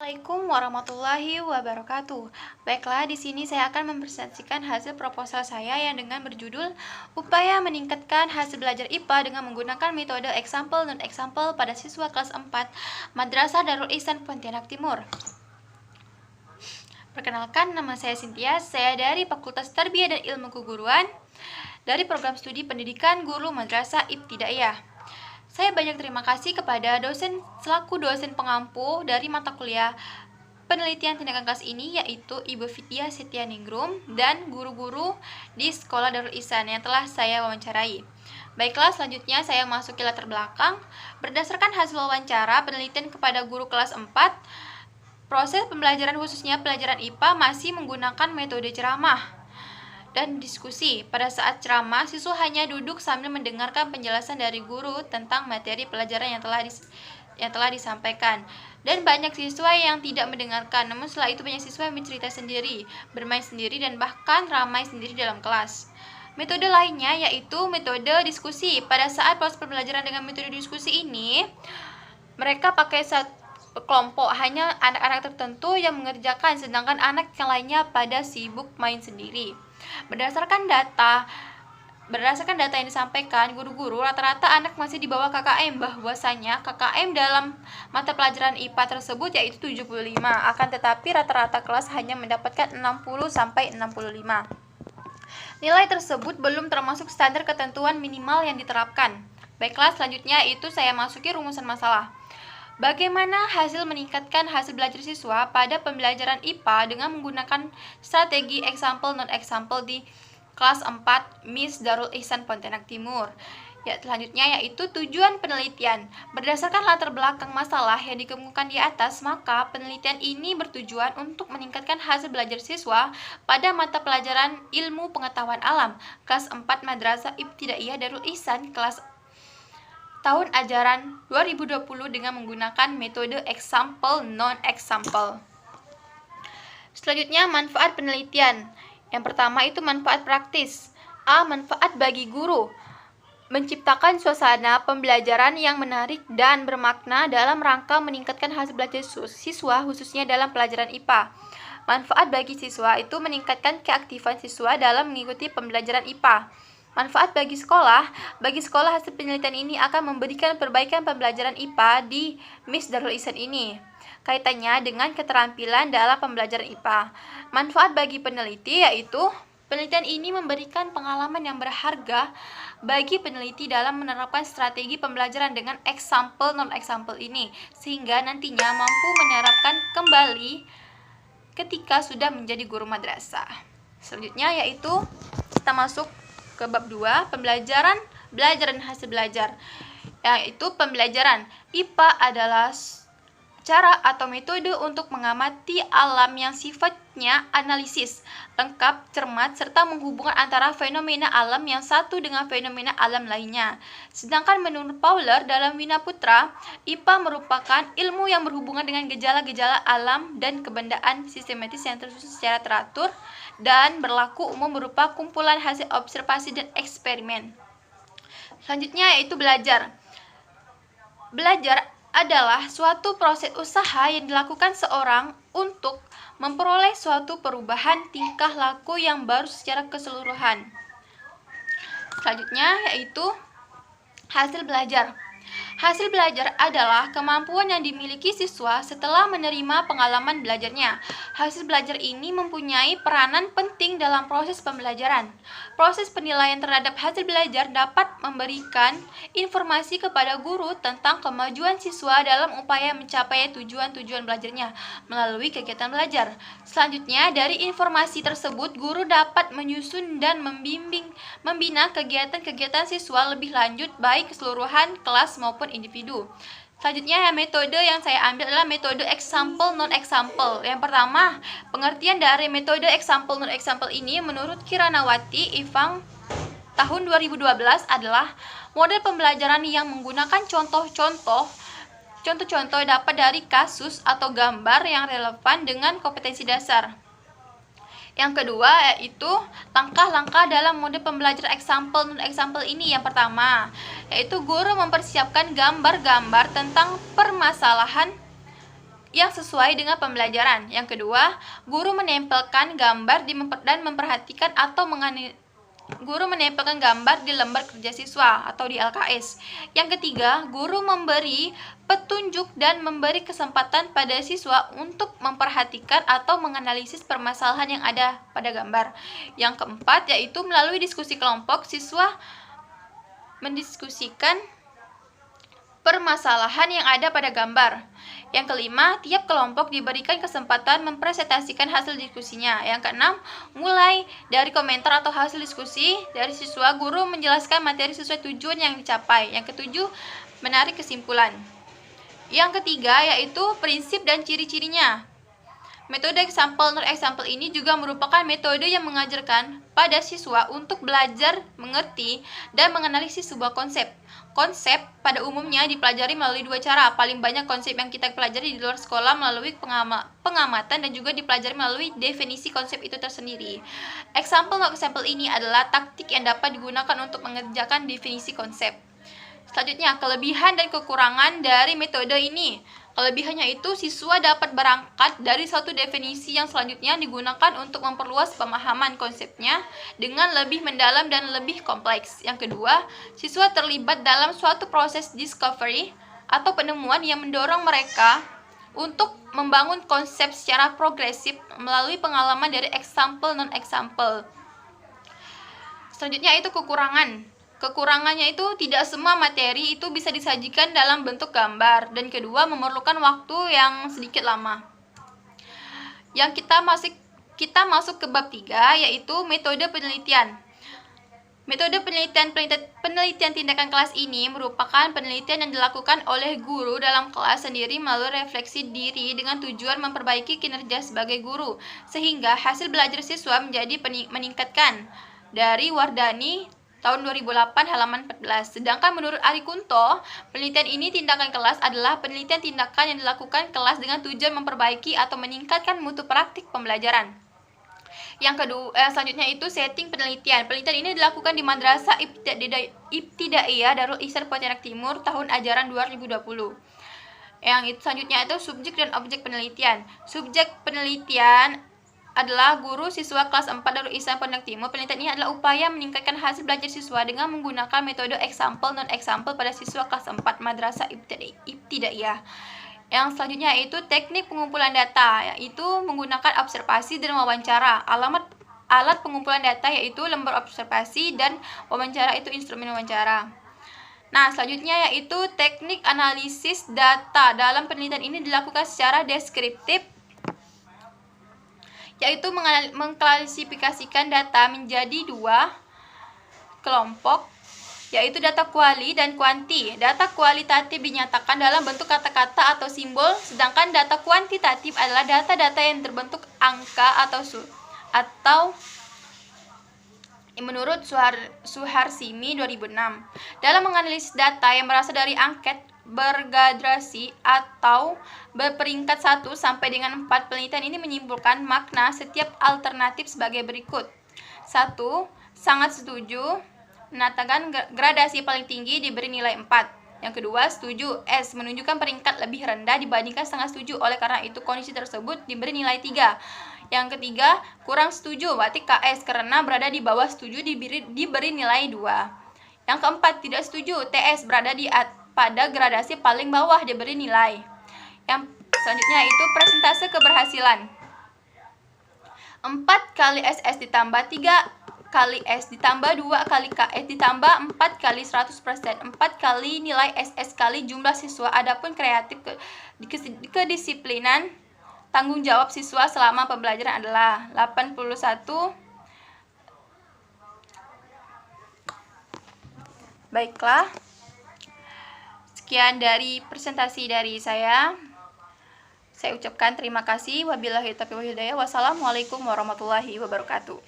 Assalamualaikum warahmatullahi wabarakatuh. Baiklah, di sini saya akan mempresentasikan hasil proposal saya yang dengan berjudul Upaya Meningkatkan Hasil Belajar IPA dengan menggunakan metode example non example pada siswa kelas 4 Madrasah Darul Ihsan Pontianak Timur. Perkenalkan, nama saya Cynthia, saya dari Fakultas Tarbiyah dan Ilmu Keguruan dari Program Studi Pendidikan Guru Madrasah Ibtidaiyah. Saya banyak terima kasih kepada dosen selaku dosen pengampu dari mata kuliah penelitian tindakan kelas ini, yaitu Ibu Vidya Setianingrum dan guru-guru di Sekolah Darul Ihsan yang telah saya wawancarai. Baiklah, selanjutnya saya masuk ke latar belakang. Berdasarkan hasil wawancara penelitian kepada guru kelas 4, proses pembelajaran khususnya pelajaran IPA masih menggunakan metode ceramah dan diskusi. Pada saat ceramah, siswa hanya duduk sambil mendengarkan penjelasan dari guru tentang materi pelajaran yang telah disampaikan. Dan banyak siswa yang tidak mendengarkan, namun setelah itu banyak siswa yang bercerita sendiri, bermain sendiri, dan bahkan ramai sendiri dalam kelas. Metode lainnya yaitu metode diskusi. Pada saat proses pembelajaran dengan metode diskusi ini, mereka pakai satu kelompok, hanya anak-anak tertentu yang mengerjakan, sedangkan anak yang lainnya pada sibuk main sendiri. Berdasarkan data yang disampaikan guru-guru, rata-rata anak masih di bawah KKM. Bahwasanya KKM dalam mata pelajaran IPA tersebut yaitu 75, akan tetapi rata-rata kelas hanya mendapatkan 60-65. Nilai tersebut belum termasuk standar ketentuan minimal yang diterapkan. Baiklah, selanjutnya itu saya masuki rumusan masalah. Bagaimana hasil meningkatkan hasil belajar siswa pada pembelajaran IPA dengan menggunakan strategi example non example di kelas 4 Miss Darul Ihsan Pontianak Timur. Selanjutnya yaitu tujuan penelitian. Berdasarkan latar belakang masalah yang dikemukakan di atas, maka penelitian ini bertujuan untuk meningkatkan hasil belajar siswa pada mata pelajaran Ilmu Pengetahuan Alam kelas 4 Madrasah Ibtidaiyah Darul Ihsan kelas tahun ajaran 2020 dengan menggunakan metode example non-example. Selanjutnya, manfaat penelitian. Yang pertama itu manfaat praktis. A. Manfaat bagi guru. Menciptakan suasana pembelajaran yang menarik dan bermakna dalam rangka meningkatkan hasil belajar siswa khususnya dalam pelajaran IPA. Manfaat bagi siswa itu meningkatkan keaktifan siswa dalam mengikuti pembelajaran IPA. Manfaat bagi sekolah hasil penelitian ini akan memberikan perbaikan pembelajaran IPA di Miss Darul Ihsan ini. Kaitannya dengan keterampilan dalam pembelajaran IPA. Manfaat bagi peneliti yaitu penelitian ini memberikan pengalaman yang berharga bagi peneliti dalam menerapkan strategi pembelajaran dengan example non-example ini, sehingga nantinya mampu menerapkan kembali ketika sudah menjadi guru madrasah. Selanjutnya yaitu kita masuk ke bab 2, belajar dan hasil belajar. Yaitu pembelajaran. IPA adalah cara atau metode untuk mengamati alam yang sifatnya analisis, lengkap, cermat, serta menghubungkan antara fenomena alam yang satu dengan fenomena alam lainnya. Sedangkan menurut Fowler dalam Wina Putra, IPA merupakan ilmu yang berhubungan dengan gejala-gejala alam dan kebendaan sistematis yang tersusun secara teratur dan berlaku umum berupa kumpulan hasil observasi dan eksperimen. Selanjutnya yaitu belajar. Belajar adalah suatu proses usaha yang dilakukan seorang untuk memperoleh suatu perubahan tingkah laku yang baru secara keseluruhan. Selanjutnya yaitu hasil belajar. Hasil belajar adalah kemampuan yang dimiliki siswa setelah menerima pengalaman belajarnya. Hasil belajar ini mempunyai peranan penting dalam proses pembelajaran. Proses penilaian terhadap hasil belajar dapat memberikan informasi kepada guru tentang kemajuan siswa dalam upaya mencapai tujuan-tujuan belajarnya melalui kegiatan belajar. Selanjutnya, dari informasi tersebut, guru dapat menyusun dan membina kegiatan-kegiatan siswa lebih lanjut baik keseluruhan kelas maupun individu. Selanjutnya, metode yang saya ambil adalah metode example non-example. Yang pertama, pengertian dari metode example non-example ini menurut Kiranawati Ivang tahun 2012 adalah model pembelajaran yang menggunakan contoh-contoh dapat dari kasus atau gambar yang relevan dengan kompetensi dasar. Yang kedua yaitu langkah-langkah dalam mode pembelajaran example non-example ini. Yang pertama yaitu guru mempersiapkan gambar-gambar tentang permasalahan yang sesuai dengan pembelajaran. Yang kedua, guru menempelkan gambar dan memperhatikan atau Guru menempelkan gambar di lembar kerja siswa atau di LKS. Yang ketiga, guru memberi petunjuk dan memberi kesempatan pada siswa untuk memperhatikan atau menganalisis permasalahan yang ada pada gambar. Yang keempat, yaitu melalui diskusi kelompok, siswa mendiskusikan permasalahan yang ada pada gambar. Yang kelima, tiap kelompok diberikan kesempatan mempresentasikan hasil diskusinya. Yang keenam, mulai dari komentar atau hasil diskusi dari siswa, guru menjelaskan materi sesuai tujuan yang dicapai. Yang ketujuh, menarik kesimpulan. Yang ketiga, yaitu prinsip dan ciri-cirinya. Metode example non-example ini juga merupakan metode yang mengajarkan pada siswa untuk belajar, mengerti, dan menganalisis sebuah konsep. Konsep pada umumnya dipelajari melalui dua cara. Paling banyak konsep yang kita pelajari di luar sekolah melalui pengamatan dan juga dipelajari melalui definisi konsep itu tersendiri. Example non-example ini adalah taktik yang dapat digunakan untuk mengerjakan definisi konsep. Selanjutnya, kelebihan dan kekurangan dari metode ini. Kelebihannya itu siswa dapat berangkat dari suatu definisi yang selanjutnya digunakan untuk memperluas pemahaman konsepnya dengan lebih mendalam dan lebih kompleks. Yang kedua, siswa terlibat dalam suatu proses discovery atau penemuan yang mendorong mereka untuk membangun konsep secara progresif melalui pengalaman dari example non-example. Selanjutnya itu kekurangan. Kekurangannya itu tidak semua materi itu bisa disajikan dalam bentuk gambar, dan kedua memerlukan waktu yang sedikit lama. Yang kita masuk ke bab 3, yaitu metode penelitian. Metode penelitian tindakan kelas ini merupakan penelitian yang dilakukan oleh guru dalam kelas sendiri melalui refleksi diri dengan tujuan memperbaiki kinerja sebagai guru, sehingga hasil belajar siswa menjadi meningkatkan. Dari Wardani tahun 2008 halaman 14. Sedangkan menurut Ari Kunto, penelitian ini tindakan kelas adalah penelitian tindakan yang dilakukan kelas dengan tujuan memperbaiki atau meningkatkan mutu praktik pembelajaran. Yang kedua, selanjutnya itu setting penelitian. Penelitian ini dilakukan di Madrasah Ibtidaiyah Darul Ihsan Pontianak Timur tahun ajaran 2020. Yang itu selanjutnya itu subjek dan objek penelitian. Subjek penelitian adalah guru siswa kelas 4 Darul Ihsan Pontianak Timur. Penelitian ini adalah upaya meningkatkan hasil belajar siswa dengan menggunakan metode example non-example pada siswa kelas 4 Madrasah Ibtidaiyah. Yang selanjutnya yaitu teknik pengumpulan data, yaitu menggunakan observasi dan wawancara. Alat pengumpulan data yaitu lembar observasi dan wawancara itu instrumen wawancara. Nah, selanjutnya yaitu teknik analisis data. Dalam penelitian ini dilakukan secara deskriptif, yaitu mengklasifikasikan data menjadi dua kelompok, yaitu data kuali dan kuanti. Data kualitatif dinyatakan dalam bentuk kata-kata atau simbol, sedangkan data kuantitatif adalah data-data yang terbentuk angka atau menurut Suharsimi 2006. Dalam menganalisis data yang berasal dari angket bergradasi atau berperingkat 1 sampai dengan 4, penelitian ini menyimpulkan makna setiap alternatif sebagai berikut. 1. Sangat setuju, menetapkan gradasi paling tinggi diberi nilai 4. Yang kedua, setuju, S, menunjukkan peringkat lebih rendah dibandingkan sangat setuju, oleh karena itu kondisi tersebut diberi nilai 3. Yang ketiga, kurang setuju, berarti KS, karena berada di bawah setuju diberi nilai 2. Yang keempat, tidak setuju, TS, berada pada gradasi paling bawah diberi nilai. Yang selanjutnya itu persentase keberhasilan. 4 kali SS ditambah 3 kali S ditambah 2 kali KS ditambah 4 kali 100%. 4 kali nilai SS kali jumlah siswa. Adapun kreatif kedisiplinan tanggung jawab siswa selama pembelajaran adalah 81. Baiklah. Sekian dari presentasi dari saya. Saya ucapkan terima kasih. Wabillahi taufiq wal hidayah. Wassalamualaikum warahmatullahi wabarakatuh.